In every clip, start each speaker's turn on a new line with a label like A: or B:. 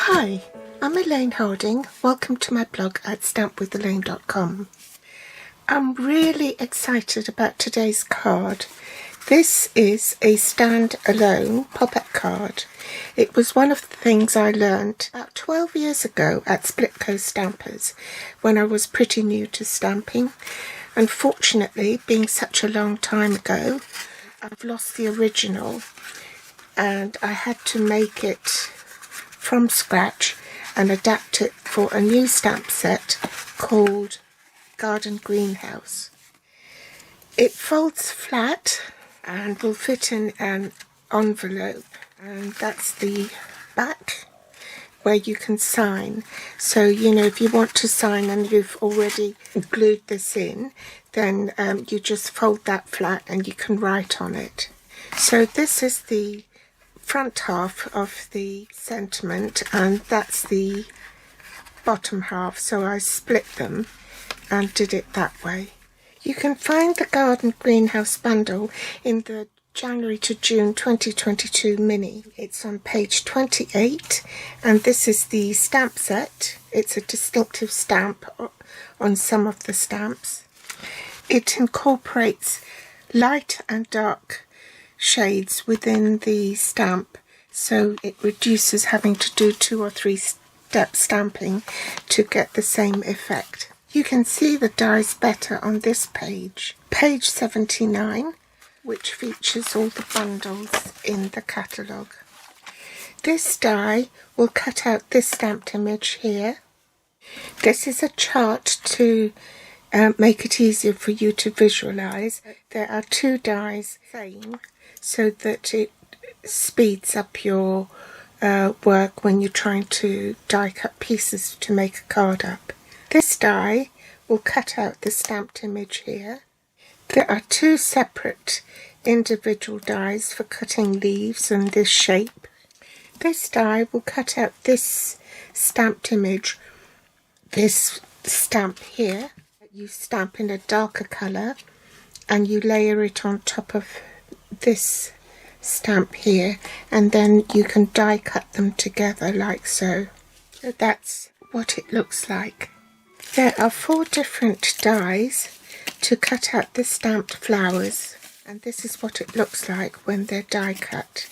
A: Hi, I'm Elaine Harding. Welcome to my blog at stampwithelaine.com. I'm really excited about today's card. This is a stand-alone pop-up card. It was one of the things I learned about 12 years ago at Splitco Stampers when I was pretty new to stamping. Unfortunately, being such a long time ago, I've lost the original and I had to make it from scratch and adapt it for a new stamp set called Garden Greenhouse. It folds flat and will fit in an envelope, and that's the back where you can sign. So, you know, if you want to sign and you've already glued this in, then you just fold that flat and you can write on it. So this is the front half of the sentiment and that's the bottom half, so I split them and did it that way. You can find the Garden Greenhouse bundle in the January to June 2022 mini. It's on page 28 and this is the stamp set. It's a distinctive stamp on some of the stamps. It incorporates light and dark shades within the stamp, so it reduces having to do 2 or 3 step stamping to get the same effect. You can see the dies better on this page, page 79, which features all the bundles in the catalogue. This die will cut out this stamped image here. This is a chart to make it easier for you to visualize. There are 2 dies same, so that it speeds up your work when you're trying to die cut pieces to make a card up. This die will cut out the stamped image here. There are 2 separate individual dies for cutting leaves and this shape. This die will cut out this stamped image, this stamp here. You stamp in a darker colour and you layer it on top of this stamp here, and then you can die cut them together like so. So that's what it looks like. There are 4 different dies to cut out the stamped flowers, and this is what it looks like when they're die cut.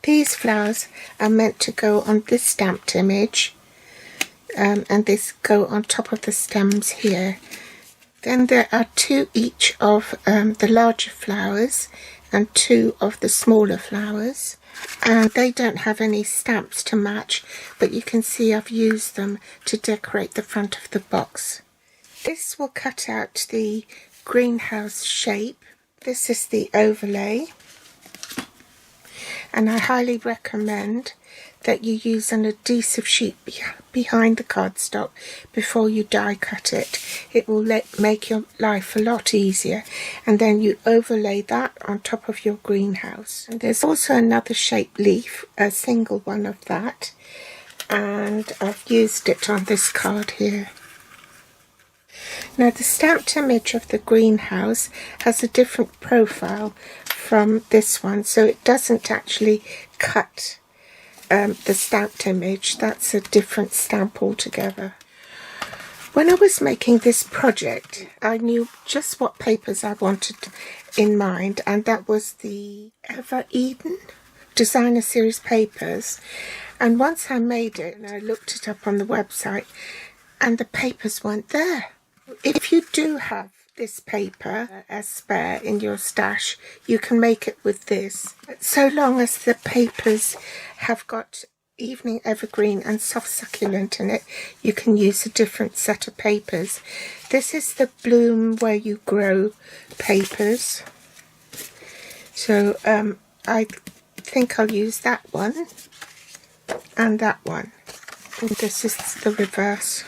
A: These flowers are meant to go on this stamped image, and this go on top of the stems here. Then there are 2 each of the larger flowers and 2 of the smaller flowers, and they don't have any stamps to match, but you can see I've used them to decorate the front of the box. This will cut out the greenhouse shape. This is the overlay, and I highly recommend that you use an adhesive sheet behind the cardstock before you die cut it. It will make your life a lot easier, and then you overlay that on top of your greenhouse. And there's also another shaped leaf, a single one of that, and I've used it on this card here. Now the stamped image of the greenhouse has a different profile from this one, so it doesn't actually cut the stamped image. That's a different stamp altogether. When I was making this project, I knew just what papers I wanted in mind, and that was the Ever Eden Designer Series papers. And once I made it, I looked it up on the website and the papers weren't there. If you do have this paper as spare in your stash, you can make it with this. So long as the papers have got evening evergreen and soft succulent in it, you can use a different set of papers. This is the bloom where you grow papers, so I think I'll use that one and that one, and this is the reverse.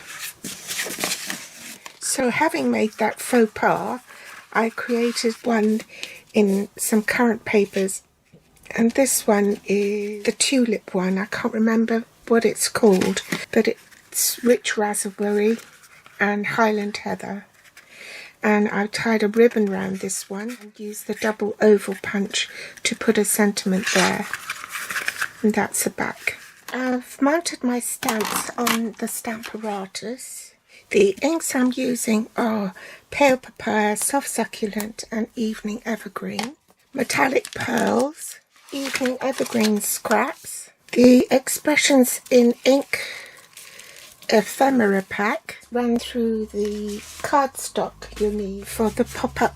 A: So having made that faux pas, I created one in some current papers, and this one is the tulip one. I can't remember what it's called, but it's rich raspberry and Highland heather. And I tied a ribbon around this one and used the double oval punch to put a sentiment there. And that's the back. I've mounted my stamps on the Stamparatus. The inks I'm using are Pale Papaya, Soft Succulent and Evening Evergreen. Metallic Pearls, Evening Evergreen Scraps. The Expressions in Ink Ephemera pack run through the cardstock you need for the pop-up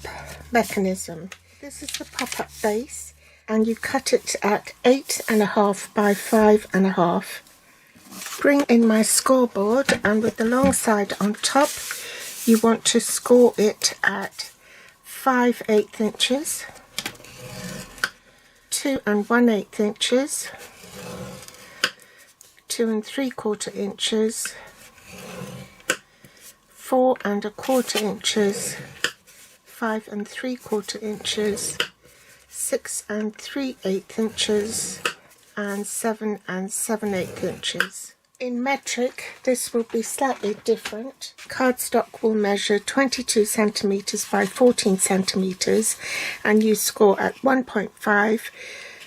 A: mechanism. This is the pop-up base, and you cut it at 8.5 by 5.5. Bring in my scoreboard, and with the long side on top, you want to score it at 5/8 inches, 2 1/8 inches, 2 3/4 inches, 4 1/4 inches, 5 3/4 inches, 6 3/8 inches, and 7 7/8 inches. In metric, this will be slightly different. Cardstock will measure 22 centimeters by 14 centimeters, and you score at 1.5,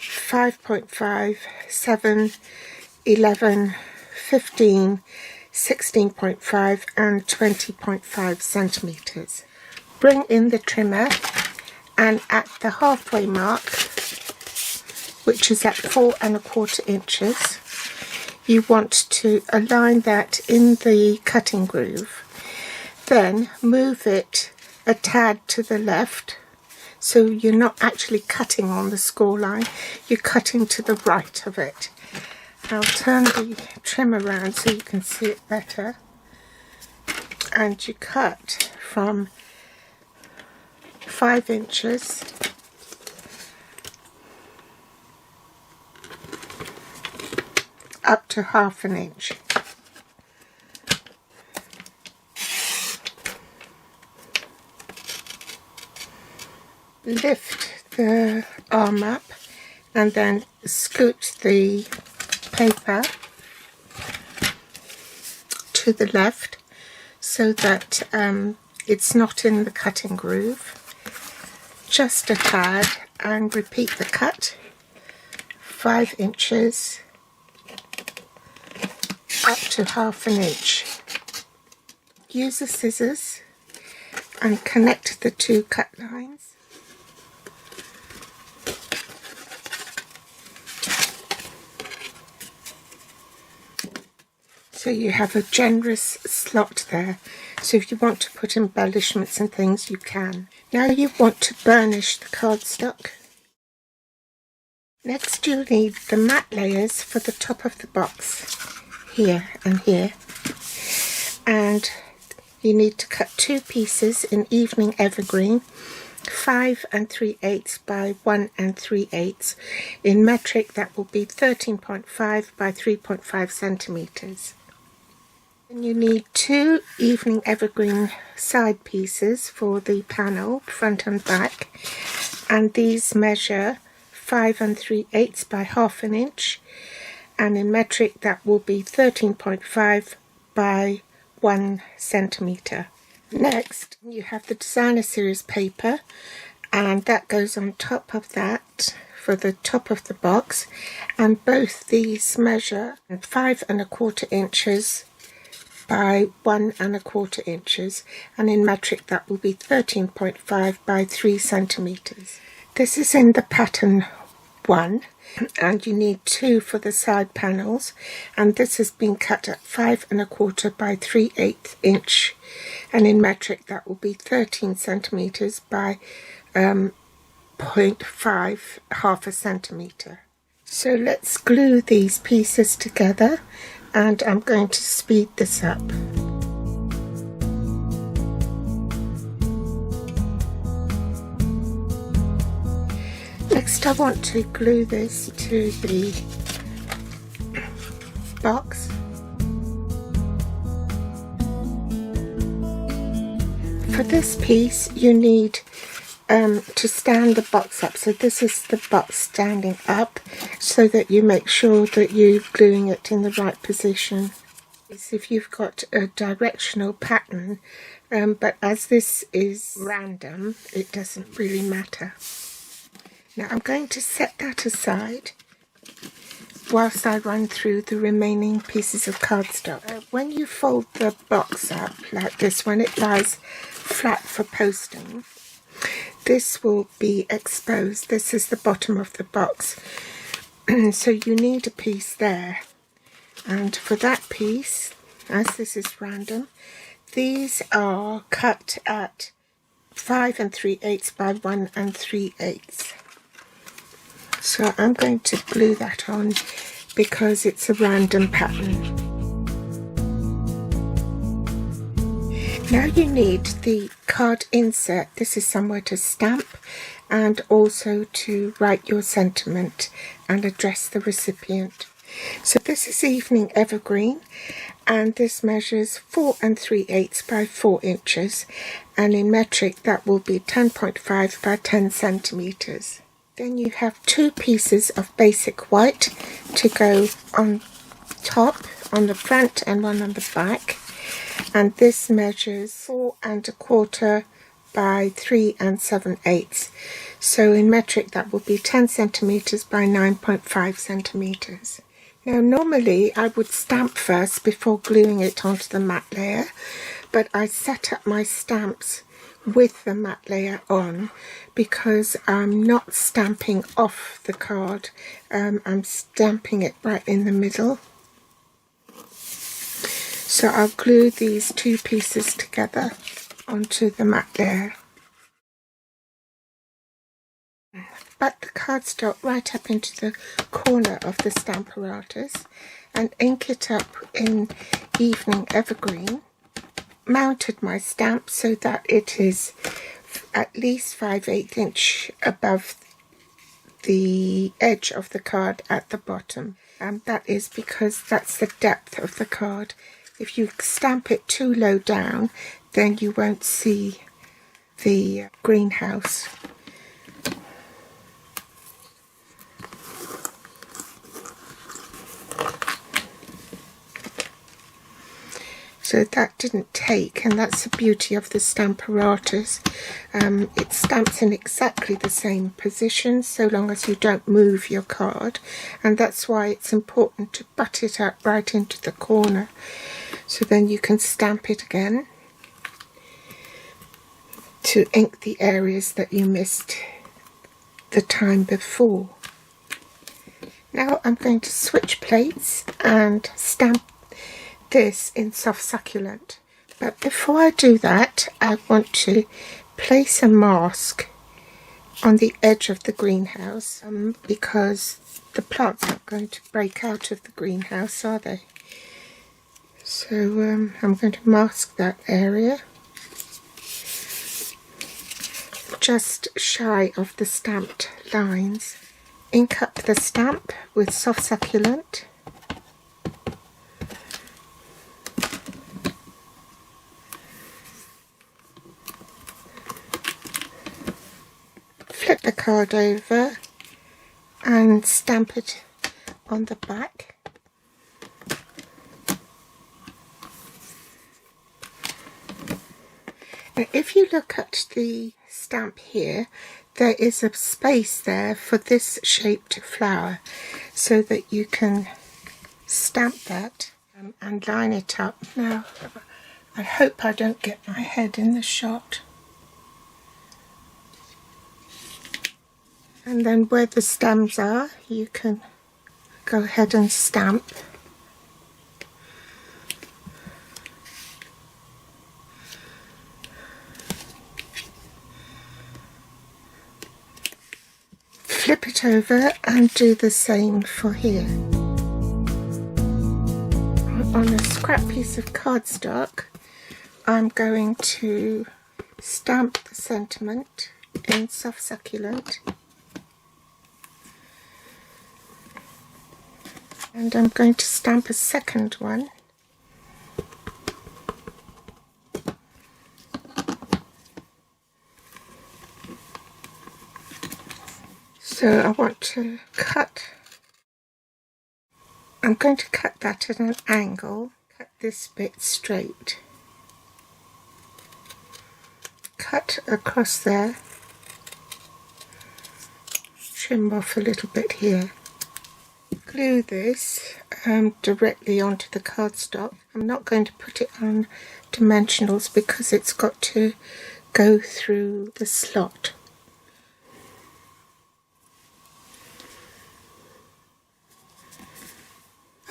A: 5.5, 7, 11, 15, 16.5 and 20.5 centimeters. Bring in the trimmer, and at the halfway mark, which is at 4 1/4 inches, you want to align that in the cutting groove. Then move it a tad to the left, so you're not actually cutting on the score line, you're cutting to the right of it. I'll turn the trim around so you can see it better, and you cut from 5 inches up to 1/2 inch. Lift the arm up and then scoot the paper to the left so that it's not in the cutting groove. Just a tad, and repeat the cut. 5 inches up to 1/2 inch. Use the scissors and connect the two cut lines. So you have a generous slot there, so if you want to put embellishments and things, you can. Now you want to burnish the cardstock. Next you'll need the matte layers for the top of the box, here and here, and you need to cut 2 pieces in Evening Evergreen, 5 3/8 by 1 3/8. In metric that will be 13.5 by 3.5 centimeters. And you need 2 Evening Evergreen side pieces for the panel, front and back, and these measure 5 3/8 by 1/2 inch, and in metric that will be 13.5 by 1 centimeter. Next you have the Designer Series paper, and that goes on top of that for the top of the box, and both these measure 5 1/4 inches by 1 1/4 inches, and in metric that will be 13.5 by 3 centimeters. This is in the pattern 1, and you need 2 for the side panels, and this has been cut at 5 1/4 by 3/8 inch, and in metric that will be 13 centimeters by 0.5, 1/2 centimeter. So let's glue these pieces together, and I'm going to speed this up. Next I want to glue this to the box. For this piece you need to stand the box up, so this is the box standing up, so that you make sure that you're gluing it in the right position. If you've got a directional pattern, but as this is random, it doesn't really matter. Now I'm going to set that aside, whilst I run through the remaining pieces of cardstock. When you fold the box up like this, when it lies flat for posting, this will be exposed. This is the bottom of the box. So you need a piece there. And for that piece, as this is random, these are cut at 5 3/8 by 1 3/8. So I'm going to glue that on because it's a random pattern. Now you need the card insert. This is somewhere to stamp and also to write your sentiment and address the recipient. So this is Evening Evergreen, and this measures 4 3/8 by 4 inches, and in metric that will be 10.5 by 10 centimeters. Then you have 2 pieces of basic white to go on top, on the front, and one on the back, and this measures 4 1/4 by 3 7/8. So in metric that will be 10 centimeters by 9.5 centimeters. Now normally I would stamp first before gluing it onto the matte layer, but I set up my stamps with the matte layer on because I'm not stamping off the card, I'm stamping it right in the middle. So I'll glue these 2 pieces together onto the matte layer. Back the cardstock right up into the corner of the stamp apparatus and ink it up in Evening Evergreen. Mounted my stamp so that it is at least 5/8 inch above the edge of the card at the bottom, and that is because that's the depth of the card. If you stamp it too low down, then you won't see the greenhouse. So that didn't take, and that's the beauty of the stamp apparatus. It stamps in exactly the same position so long as you don't move your card, and that's why it's important to butt it up right into the corner so then you can stamp it again to ink the areas that you missed the time before. Now I'm going to switch plates and stamp this in Soft Succulent, but before I do that I want to place a mask on the edge of the greenhouse, because the plants aren't going to break out of the greenhouse, are they? So I'm going to mask that area just shy of the stamped lines. Ink up the stamp with Soft Succulent. Flip the card over and stamp it on the back. Now if you look at the stamp here, there is a space there for this shaped flower, so that you can stamp that and line it up. Now I hope I don't get my head in the shot. And then where the stems are, you can go ahead and stamp. Flip it over and do the same for here. On a scrap piece of cardstock, I'm going to stamp the sentiment in Soft Succulent. And I'm going to stamp a second one. So I want to cut, I'm going to cut that at an angle, cut this bit straight, cut across there, trim off a little bit here, glue this directly onto the cardstock. I'm not going to put it on dimensionals because it's got to go through the slot.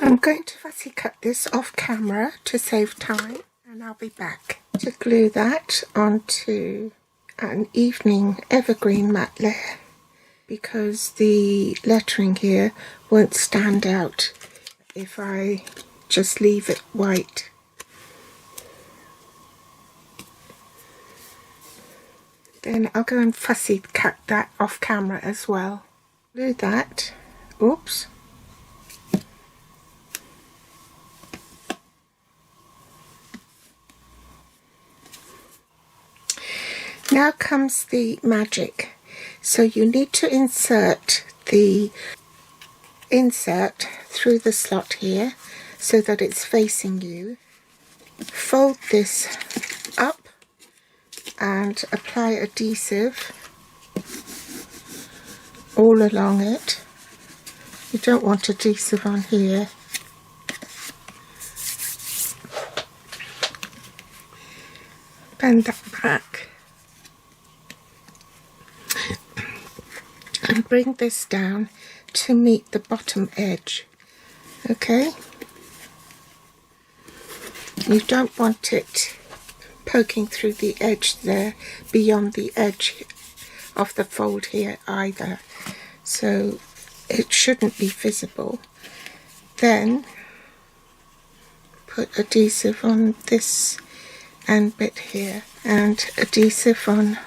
A: I'm going to fussy cut this off camera to save time, and I'll be back to glue that onto an evening evergreen matte layer, because the lettering here won't stand out if I just leave it white. Then I'll go and fussy cut that off camera as well. Glue that. Oops. Now comes the magic. So you need to insert the insert through the slot here so that it's facing you. Fold this up and apply adhesive all along it. You don't want adhesive on here. Bend that back and bring this down to meet the bottom edge. Okay? You don't want it poking through the edge there, beyond the edge of the fold here either, so it shouldn't be visible. Then put adhesive on this end bit here and adhesive on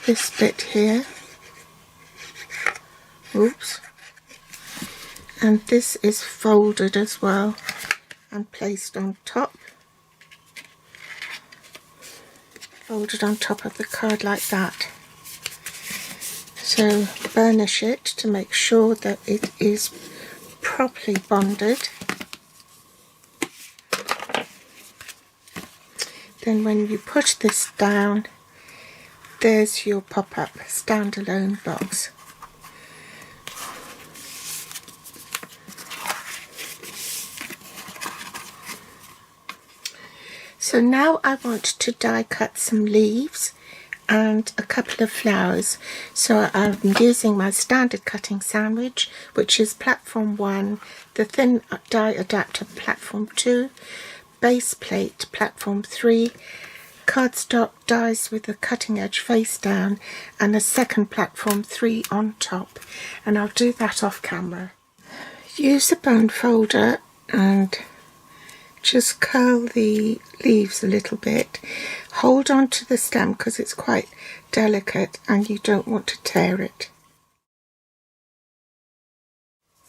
A: this bit here. Oops. And this is folded as well and placed on top. Folded on top of the card like that. So burnish it to make sure that it is properly bonded. Then when you put this down, there's your pop-up standalone box. So now I want to die cut some leaves and a couple of flowers. So I'm using my standard cutting sandwich, which is platform 1, the thin die adapter platform 2, base plate platform 3, cardstock dies with the cutting edge face down, and a second platform 3 on top. And I'll do that off camera. Use a bone folder and just curl the leaves a little bit. Hold on to the stem because it's quite delicate and you don't want to tear it.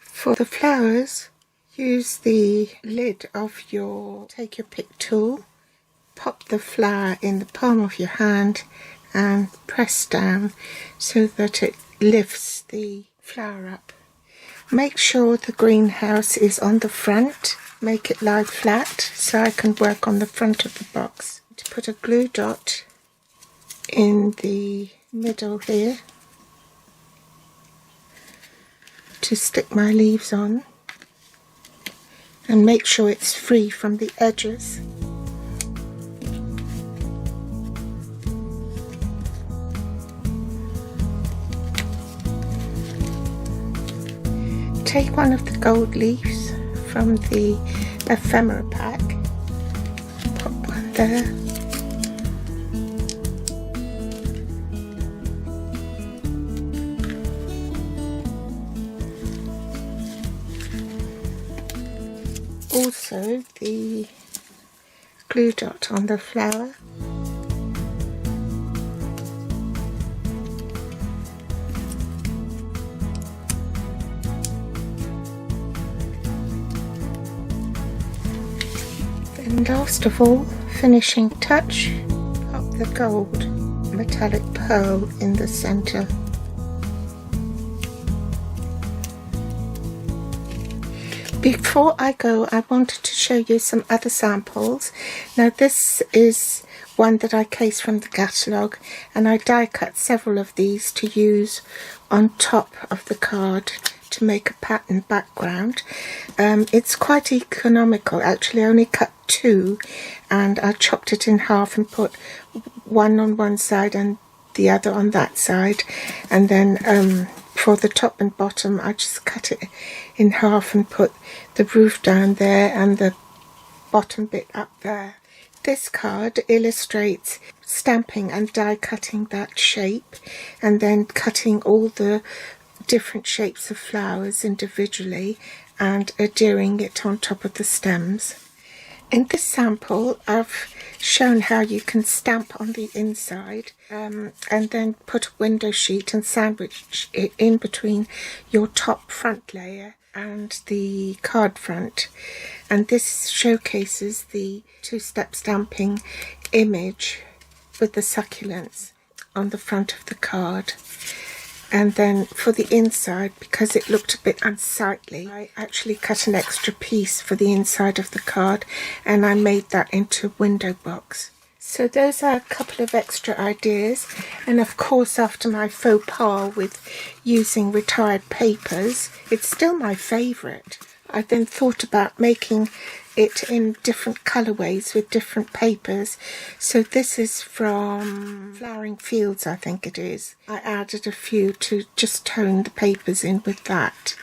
A: For the flowers, use the lid of take your pick tool, pop the flower in the palm of your hand and press down so that it lifts the flower up. Make sure the greenhouse is on the front. Make it lie flat so I can work on the front of the box. To put a glue dot in the middle here to stick my leaves on, and make sure it's free from the edges. Take one of the gold leaves from the ephemera pack, pop one there, also the glue dot on the flower. And last of all, finishing touch, pop the gold metallic pearl in the center. Before I go, I wanted to show you some other samples. Now this is one that I cased from the catalogue, and I die cut several of these to use on top of the card to make a pattern background. It's quite economical actually. I only cut 2 and I chopped it in half and put one on one side and the other on that side, and then for the top and bottom I just cut it in half and put the roof down there and the bottom bit up there. This card illustrates stamping and die cutting that shape and then cutting all the different shapes of flowers individually and adhering it on top of the stems. In this sample I've shown how you can stamp on the inside and then put a window sheet and sandwich it in between your top front layer and the card front, and this showcases the 2-step stamping image with the succulents on the front of the card. And then for the inside, because it looked a bit unsightly, I actually cut an extra piece for the inside of the card and I made that into a window box. So those are a couple of extra ideas, and of course after my faux pas with using retired papers, it's still my favourite. I then thought about making it in different colourways with different papers. So this is from Flowering Fields, I think it is. I added a few to just tone the papers in with that.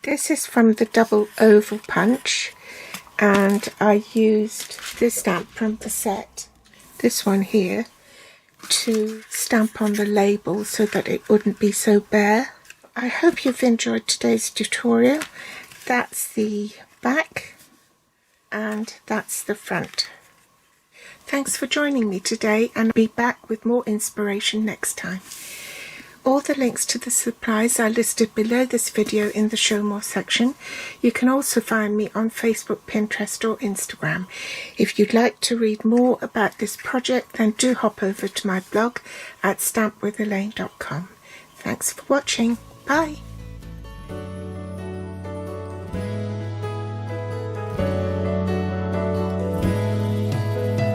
A: This is from the double oval punch, and I used this stamp from the set, this one here, to stamp on the label so that it wouldn't be so bare. I hope you've enjoyed today's tutorial. That's the back and that's the front. Thanks for joining me today, and I'll be back with more inspiration next time. All the links to the supplies are listed below this video in the Show More section. You can also find me on Facebook, Pinterest or Instagram. If you'd like to read more about this project, then do hop over to my blog at stampwithelaine.com. Thanks for watching. Bye.